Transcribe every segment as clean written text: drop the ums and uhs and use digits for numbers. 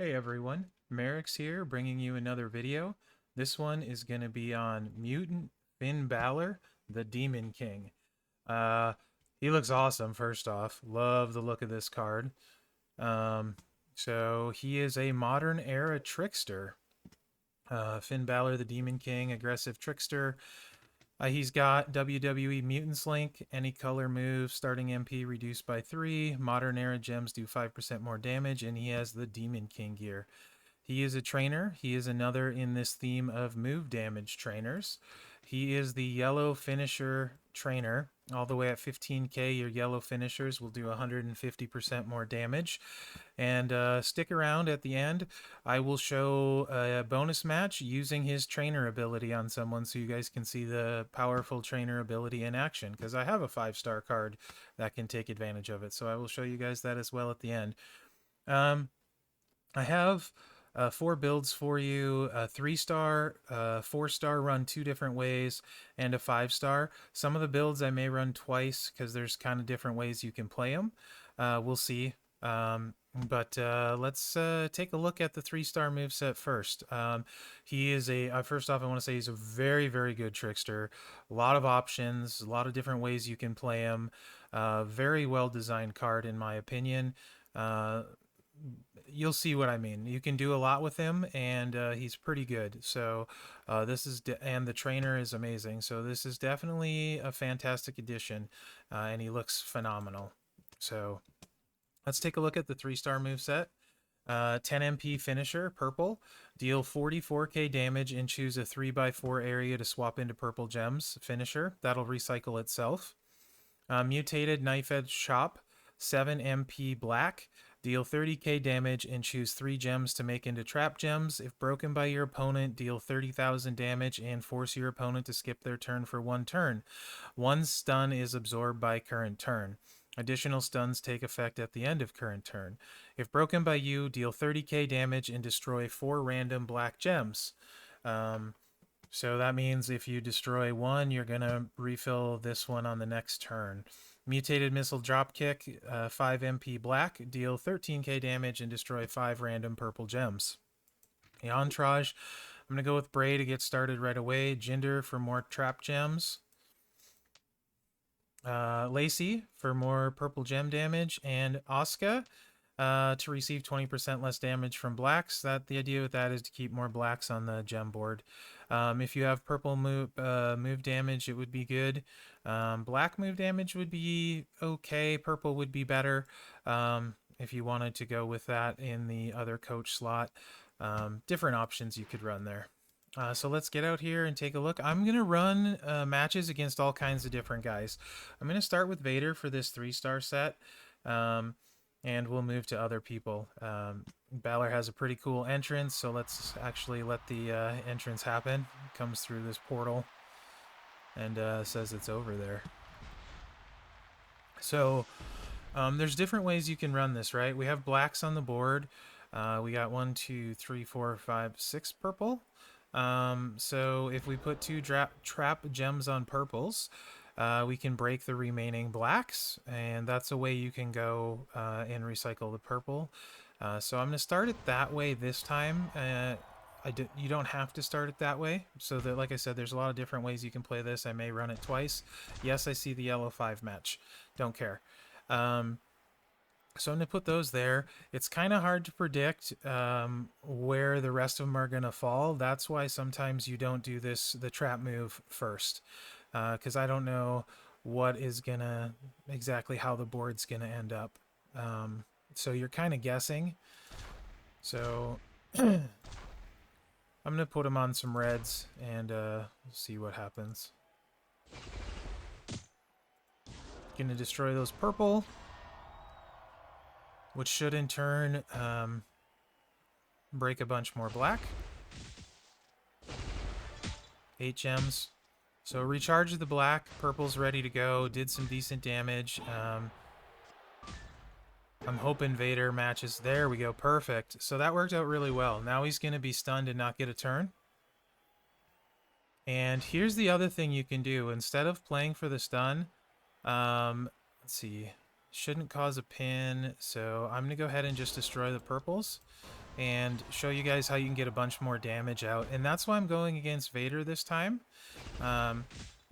Hey everyone, Mherex here, bringing you another video. This one is going to be on Mutant Finn Balor, the Demon King. Uh, he looks awesome, first off. Love the look of this card. Um, so he is a modern era trickster. Finn Balor, the Demon King, aggressive trickster. He's got WWE Mutants Link, any color move, starting MP reduced by 3, modern era gems do 5% more damage, and he has the Demon King gear. He is a trainer. He is another in this theme of move damage trainers. He is the yellow finisher trainer. All the way at 15k, your yellow finishers will do 150% more damage. And stick around at the end. I will show a bonus match using his trainer ability on someone so you guys can see the powerful trainer ability in action, because I have a 5-star card that can take advantage of it. So I will show you guys that as well at the end. I have 4 builds for you: a 3-star, 4-star run 2 different ways, and a 5-star. Some of the builds I may run twice because there's kind of different ways you can play them. We'll see. But let's take a look at the 3-star moveset first. He is first off, I want to say he's a very, very good trickster. A lot of options, a lot of different ways you can play him. Very well designed card, in my opinion. You'll see what I mean. You can do a lot with him, and he's pretty good. So and the trainer is amazing. So this is definitely a fantastic addition, and he looks phenomenal. So let's take a look at the 3-star moveset. 10 MP finisher, purple. Deal 44k damage and choose a 3x4 area to swap into purple gems. Finisher, that'll recycle itself. Mutated knife edge chop, 7 MP black. Deal 30k damage and choose 3 gems to make into trap gems. If broken by your opponent, deal 30,000 damage and force your opponent to skip their turn for 1 turn. 1 stun is absorbed by current turn. Additional stuns take effect at the end of current turn. If broken by you, deal 30k damage and destroy 4 random black gems. So that means if you destroy 1, you're going to refill this one on the next turn. Mutated Missile Dropkick, 5 MP black, deal 13k damage and destroy 5 random purple gems. The Entourage, I'm going to go with Bray to get started right away. Jinder for more trap gems. Lacey for more purple gem damage. And Asuka to receive 20% less damage from blacks. The idea with that is to keep more blacks on the gem board. If you have purple move damage, it would be good. Black move damage would be okay. Purple would be better if you wanted to go with that in the other coach slot. Different options you could run there. So let's get out here and take a look. I'm going to run matches against all kinds of different guys. I'm going to start with Vader for this 3-star set. And we'll move to other people. Balor has a pretty cool entrance, so let's actually let the entrance happen. Comes through this portal and says it's over there. So there's different ways you can run this, right? We have blacks on the board. We got 1, 2, 3, 4, 5, 6 purple. So if we put 2 trap gems on purples, we can break the remaining blacks, and that's a way you can go and recycle the purple. So I'm going to start it that way this time. You don't have to start it that way. So that, like I said, there's a lot of different ways you can play this. I may run it twice. Yes, I see the yellow 5 match. Don't care. So I'm going to put those there. It's kind of hard to predict where the rest of them are going to fall. That's why sometimes you don't do the trap move first. Because I don't know what is gonna exactly how the board's gonna end up. So you're kind of guessing. So I'm gonna put them on some reds and see what happens. Gonna destroy those purple, which should in turn break a bunch more black. 8 gems. So recharge the black, purple's ready to go, did some decent damage. I'm hoping Vader matches. There we go, perfect. So that worked out really well. Now he's going to be stunned and not get a turn. And here's the other thing you can do. Instead of playing for the stun, let's see, shouldn't cause a pin. So I'm going to go ahead and just destroy the purples. and show you guys how you can get a bunch more damage out. And that's why I'm going against Vader this time.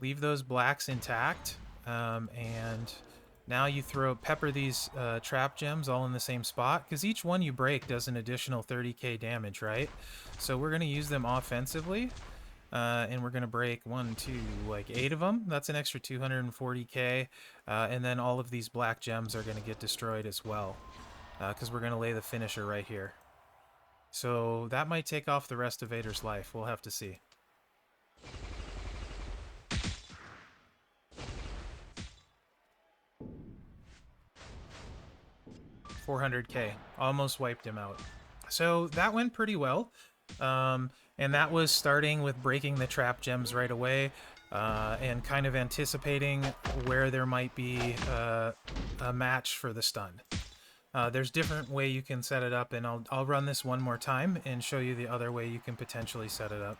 Leave those blacks intact, and now you pepper these trap gems all in the same spot, because each one you break does an additional 30k damage, right? So we're going to use them offensively, and we're going to break 1, 2, like 8 of them. That's an extra 240k, and then all of these black gems are going to get destroyed as well, because we're going to lay the finisher right here. So that might take off the rest of Vader's life. We'll have to see. 400k. Almost wiped him out. So that went pretty well. And that was starting with breaking the trap gems right away, and kind of anticipating where there might be a match for the stun. There's different way you can set it up, and I'll run this one more time and show you the other way you can potentially set it up.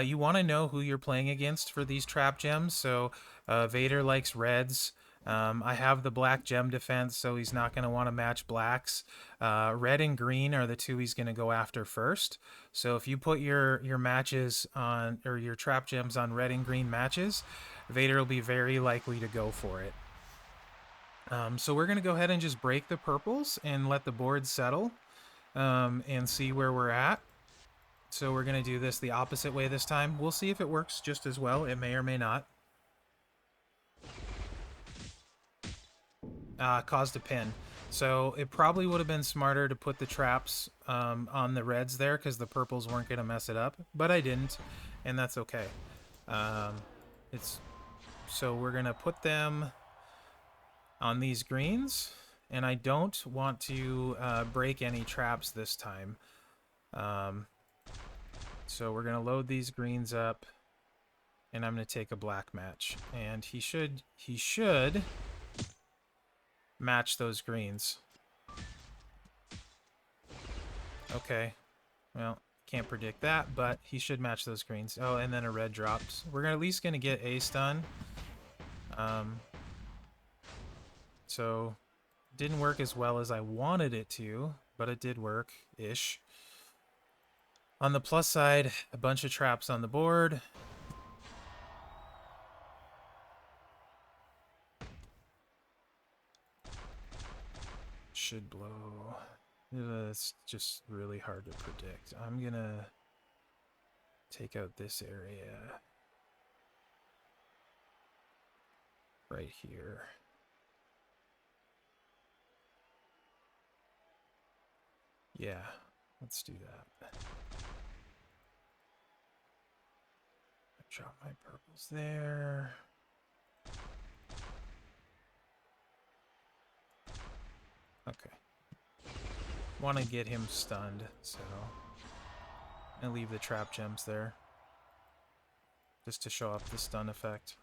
You want to know who you're playing against for these trap gems. So Vader likes reds. I have the black gem defense, so he's not going to want to match blacks. Red and green are the two he's going to go after first. So if you put your matches on, or your trap gems on red and green matches, Vader will be very likely to go for it. So we're going to go ahead and just break the purples and let the board settle, and see where we're at. So we're going to do this the opposite way this time. We'll see if it works just as well. It may or may not. Caused a pin. So it probably would have been smarter to put the traps on the reds there, because the purples weren't going to mess it up. But I didn't, and that's okay. So we're going to put them on these greens, and I don't want to break any traps this time. So we're going to load these greens up, and I'm going to take a black match. And he should match those greens. Okay. Well, can't predict that, but he should match those greens. Oh, and then a red drops. We're at least going to get a stun. So didn't work as well as I wanted it to, but it did work-ish. On the plus side, a bunch of traps on the board. Should blow. It's just really hard to predict. I'm gonna take out this area right here. Yeah, let's do that. Drop my purples there. Okay. Want to get him stunned, so I'm gonna leave the trap gems there, just to show off the stun effect.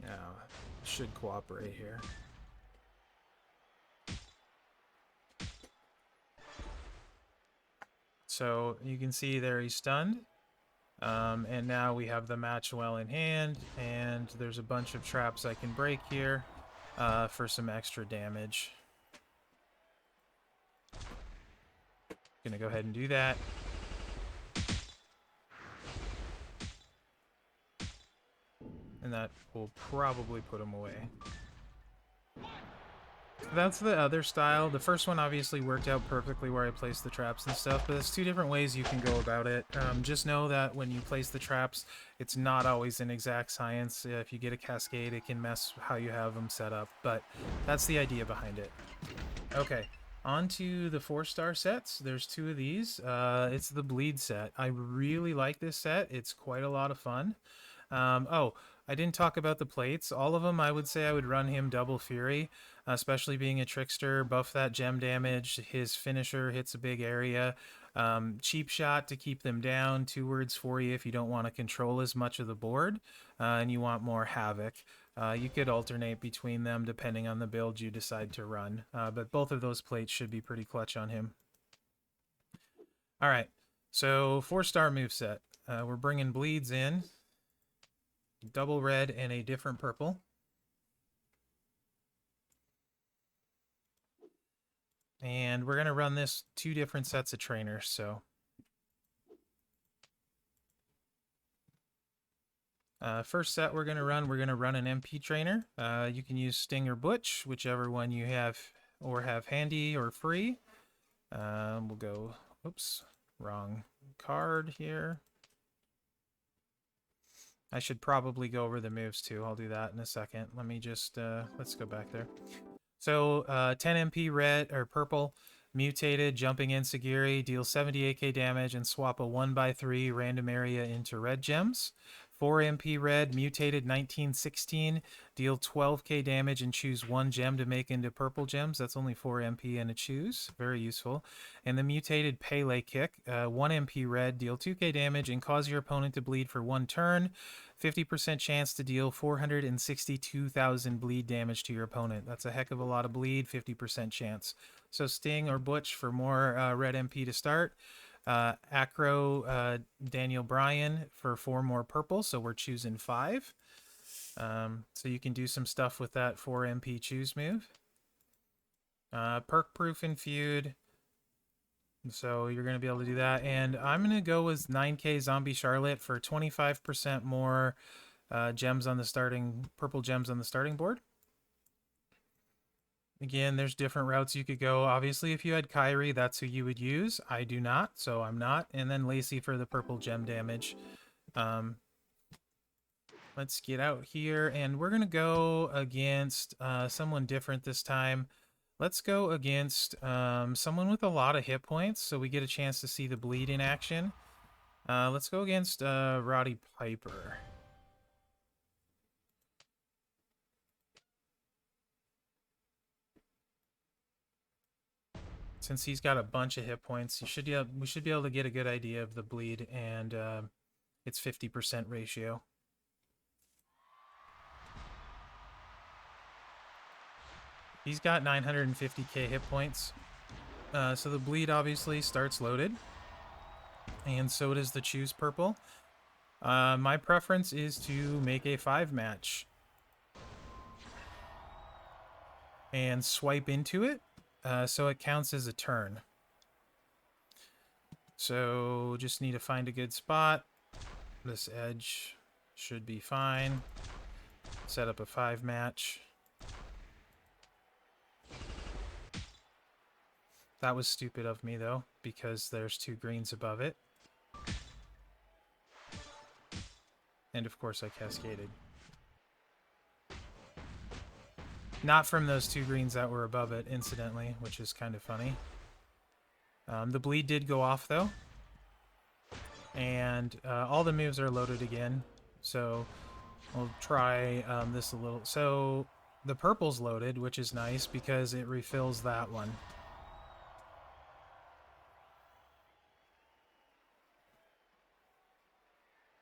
Now, should cooperate here. So you can see there he's stunned. And now we have the match well in hand, and there's a bunch of traps I can break here for some extra damage. Gonna go ahead and do that. And that will probably put him away. That's the other style. The first one obviously worked out perfectly where I placed the traps and stuff, but there's two different ways you can go about it. Just know that when you place the traps, it's not always an exact science. If you get a cascade, it can mess how you have them set up, but that's the idea behind it. Okay, on to the 4-star sets. There's 2 of these. It's the bleed set. I really like this set. It's quite a lot of fun. Oh, I didn't talk about the plates. All of them, I would say I would run him double fury, especially being a trickster. Buff that gem damage. His finisher hits a big area. Cheap shot to keep them down. 2 words for you if you don't want to control as much of the board, and you want more havoc. You could alternate between them depending on the build you decide to run, but both of those plates should be pretty clutch on him. All right, so 4-star moveset. We're bringing bleeds in. double red and a different purple. And we're going to run this 2 different sets of trainers, so... first set we're going to run an MP trainer. You can use Sting or Butch, whichever one you have or have handy or free. We'll go, oops, wrong card here. I should probably go over the moves too. I'll do that in a second. Let me just, let's go back there. So 10 MP red or purple, mutated, jumping in Sagiri, deals 78k damage and swap a 1/3 random area into red gems. 4 MP red, mutated 1916, deal 12k damage and choose 1 gem to make into purple gems. That's only 4 MP and a choose. Very useful. And the mutated Pele kick, 1 MP red, deal 2k damage and cause your opponent to bleed for 1 turn. 50% chance to deal 462,000 bleed damage to your opponent. That's a heck of a lot of bleed, 50% chance. So Sting or Butch for more red MP to start. Acro Daniel Bryan for 4 more purple, so we're choosing 5. So you can do some stuff with that 4 MP choose move. Perk proof and feud. So you're going to be able to do that. And I'm going to go with 9k Zombie Charlotte for 25% more gems on the starting, purple gems on the starting board. Again, there's different routes you could go. Obviously, if you had Kyrie, that's who you would use. I do not, so I'm not. And then Lacey for the purple gem damage. Let's get out here, and we're going to go against someone different this time. Let's go against someone with a lot of hit points, so we get a chance to see the bleed in action. Let's go against Roddy Piper. Since he's got a bunch of hit points, we should be able to get a good idea of the bleed and its 50% ratio. He's got 950k hit points. So the bleed obviously starts loaded. And so does the choose purple. My preference is to make a 5 match. And swipe into it. So it counts as a turn. So just need to find a good spot. This edge should be fine. Set up a 5 match. That was stupid of me, though, because there's 2 greens above it. And, of course, I cascaded. Not from those 2 greens that were above it, incidentally, which is kind of funny. The bleed did go off, though. And all the moves are loaded again. So we'll try this a little. So the purple's loaded, which is nice because it refills that one.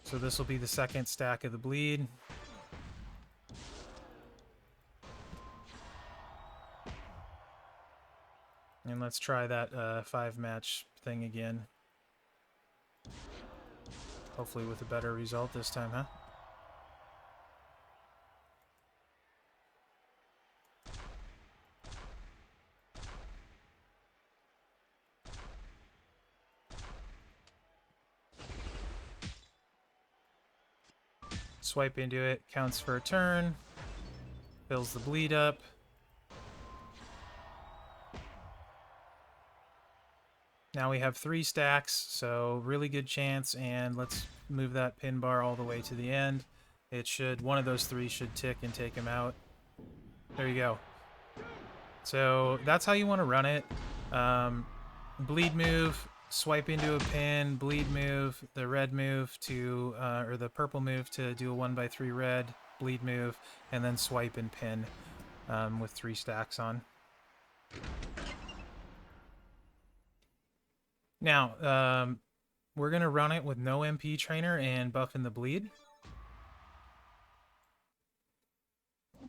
So this will be the second stack of the bleed. And let's try that 5 match thing again. Hopefully with a better result this time, huh? Swipe into it, counts for a turn, fills the bleed up. Now we have 3 stacks, so really good chance, and let's move that pin bar all the way to the end. It should, one of those 3 should tick and take him out. There you go. So that's how you want to run it. Bleed move, swipe into a pin, bleed move, the red move to, or the purple move to do a 1/3 red, bleed move, and then swipe and pin with 3 stacks on. Now, we're going to run it with no MP trainer and buffing the bleed.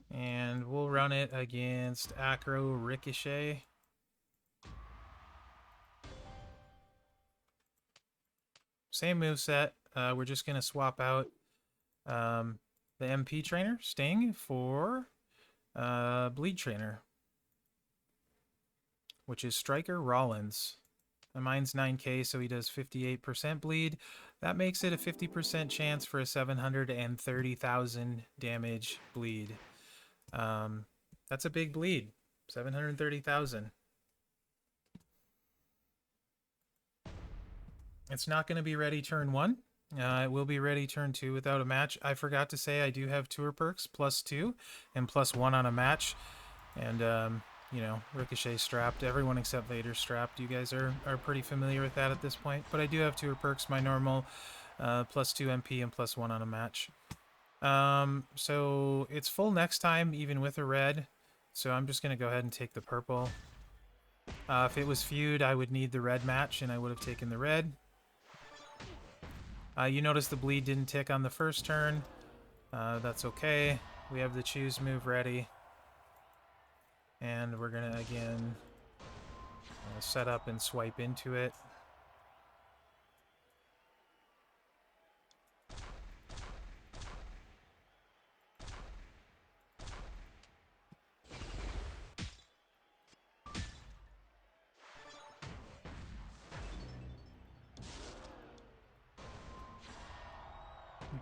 And we'll run it against Acro Ricochet. Same moveset. We're just going to swap out the MP trainer, Sting, for Bleed trainer, which is Striker Rollins. And mine's 9k, so he does 58% bleed. That makes it a 50% chance for a 730,000 damage bleed. That's a big bleed. 730,000. It's not going to be ready turn 1. It will be ready turn 2 without a match. I forgot to say I do have tour perks +2 and +1 on a match. And, you know, Ricochet strapped. Everyone except Vader strapped. You guys are pretty familiar with that at this point. But I do have tour perks, my normal +2 MP and +1 on a match. So it's full next time, even with a red. So I'm just going to go ahead and take the purple. If it was feud, I would need the red match, and I would have taken the red. You notice the bleed didn't tick on the first turn. That's okay. We have the choose move ready. And we're going to, again, set up and swipe into it.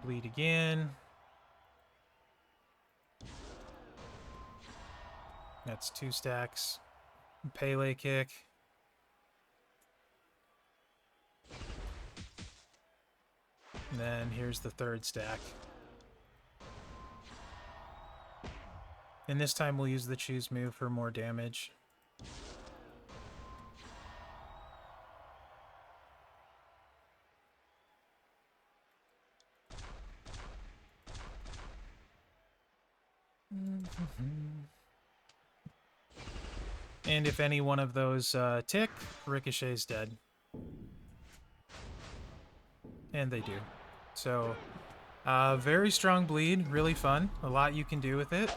Bleed again. That's 2 stacks. Pele kick. And then here's the 3rd stack. And this time we'll use the choose move for more damage. And if any one of those tick, Ricochet's dead. And they do. So, very strong bleed, really fun. A lot you can do with it.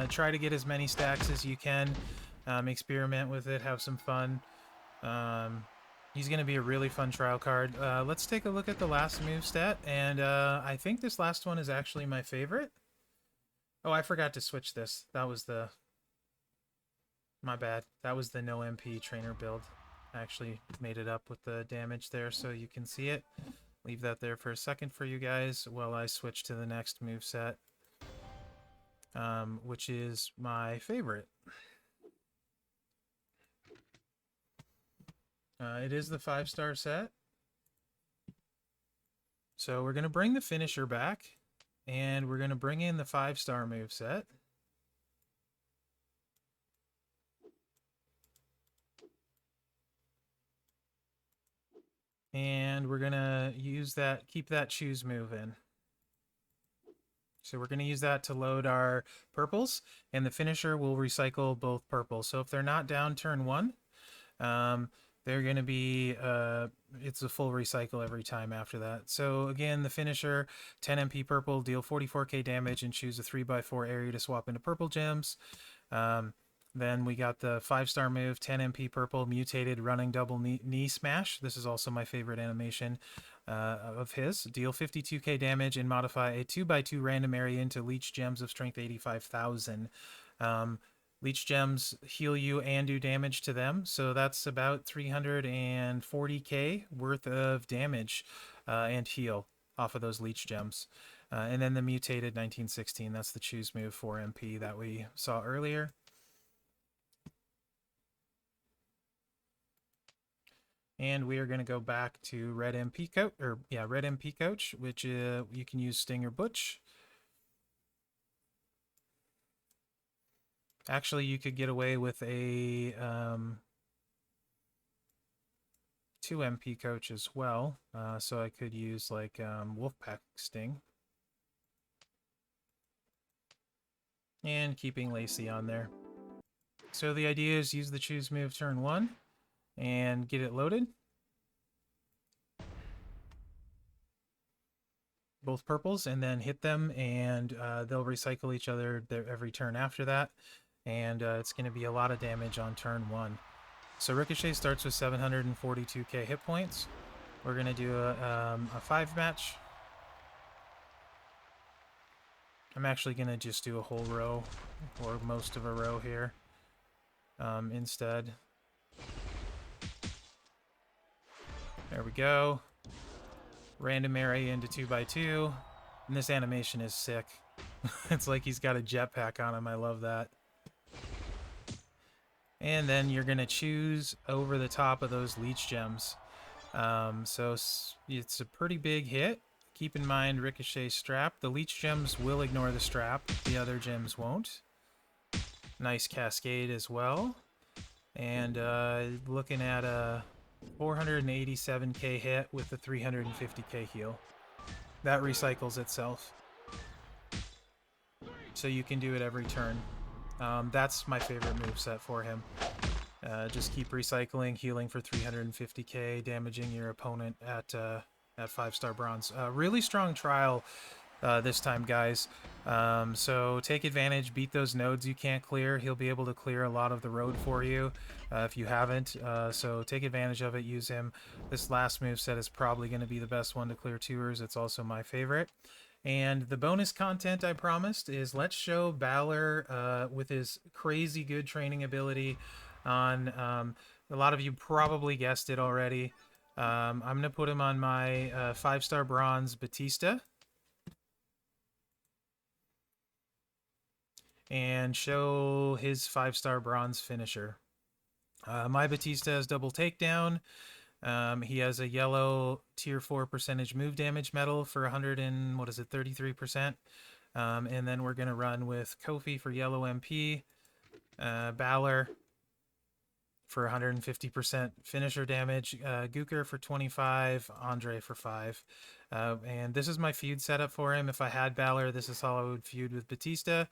Try to get as many stacks as you can. Experiment with it, have some fun. He's going to be a really fun trial card. Let's take a look at the last move stat. And I think this last one is actually my favorite. Oh, I forgot to switch this. That was the... My bad. That was the no MP trainer build. I actually made it up with the damage there so you can see it. Leave that there for a second for you guys while I switch to the next moveset, which is my favorite. It is the 5-star set. So we're going to bring the finisher back, and we're going to bring in the 5-star moveset. And we're going to use that, keep that choose move in. So we're going to use that to load our purples, and the finisher will recycle both purples. So if they're not down turn 1, they're going to be, it's a full recycle every time after that. So again, the finisher, 10 MP purple, deal 44k damage, and choose a 3x4 area to swap into purple gems. Then we got the 5-star move, 10 MP purple, mutated running double knee smash. This is also my favorite animation of his. Deal 52k damage and modify a 2x2 random area into leech gems of strength 85,000. Leech gems heal you and do damage to them, so that's about 340k worth of damage and heal off of those leech gems. And then the mutated 1916, that's the choose move for MP that we saw earlier. And we are going to go back to Red MP Coach, Red MP Coach, which you can use Stinger Butch. Actually, you could get away with a 2 MP Coach as well. So I could use like Wolfpack Sting. And keeping Lacey on there. So the idea is use the choose move turn 1 and get it loaded. Both purples, and then hit them, and they'll recycle each other every turn after that. And it's going to be a lot of damage on turn 1. So Ricochet starts with 742k hit points. We're going to do a 5 match. I'm actually going to just do a whole row, or most of a row here instead. There we go. Random area into 2x2. And this animation is sick. It's like he's got a jetpack on him. I love that. And then you're going to choose over the top of those leech gems. So it's a pretty big hit. Keep in mind Ricochet strap. The leech gems will ignore the strap. The other gems won't. Nice cascade as well. And looking at a 487k hit with a 350k heal. That recycles itself. So you can do it every turn. That's my favorite moveset for him. Just keep recycling, healing for 350k, damaging your opponent at 5-star bronze. Really strong trial this time, guys. So take advantage, beat those nodes you can't clear. He'll be able to clear a lot of the road for you if you haven't. So take advantage of it, use him. This last moveset is probably going to be the best one to clear tours. It's also my favorite. And the bonus content I promised is let's show Balor with his crazy good training ability on, a lot of you probably guessed it already. I'm going to put him on my 5-star bronze Batista. And show his 5-star bronze finisher. My Batista has double takedown. He has a yellow tier 4 percentage move damage medal for 100 and, what is it, 33%. And then we're going to run with Kofi for yellow MP, Balor for 150% finisher damage, Gooker for 25, Andre for 5. And this is my feud setup for him. If I had Balor, this is how I would feud with Batista.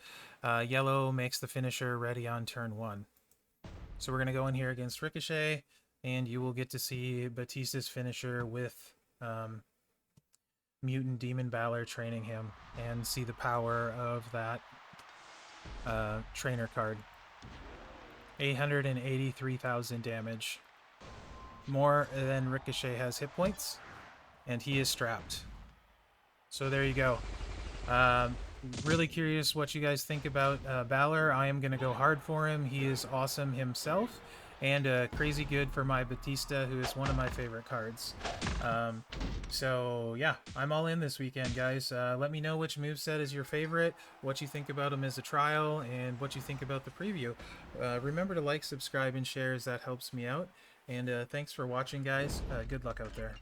Yellow makes the finisher ready on turn 1. So we're going to go in here against Ricochet, and you will get to see Batista's finisher with Mutant Demon Balor training him, and see the power of that trainer card. 883,000 damage. More than Ricochet has hit points, and he is strapped. So there you go. Really curious what you guys think about Balor. I am going to go hard for him. He is awesome himself, and crazy good for my Batista, who is one of my favorite cards. So yeah, I'm all in this weekend, guys. Let me know which moveset is your favorite, what you think about him as a trial, and what you think about the preview. Remember to like, subscribe, and share, as that helps me out. And thanks for watching, guys. Good luck out there.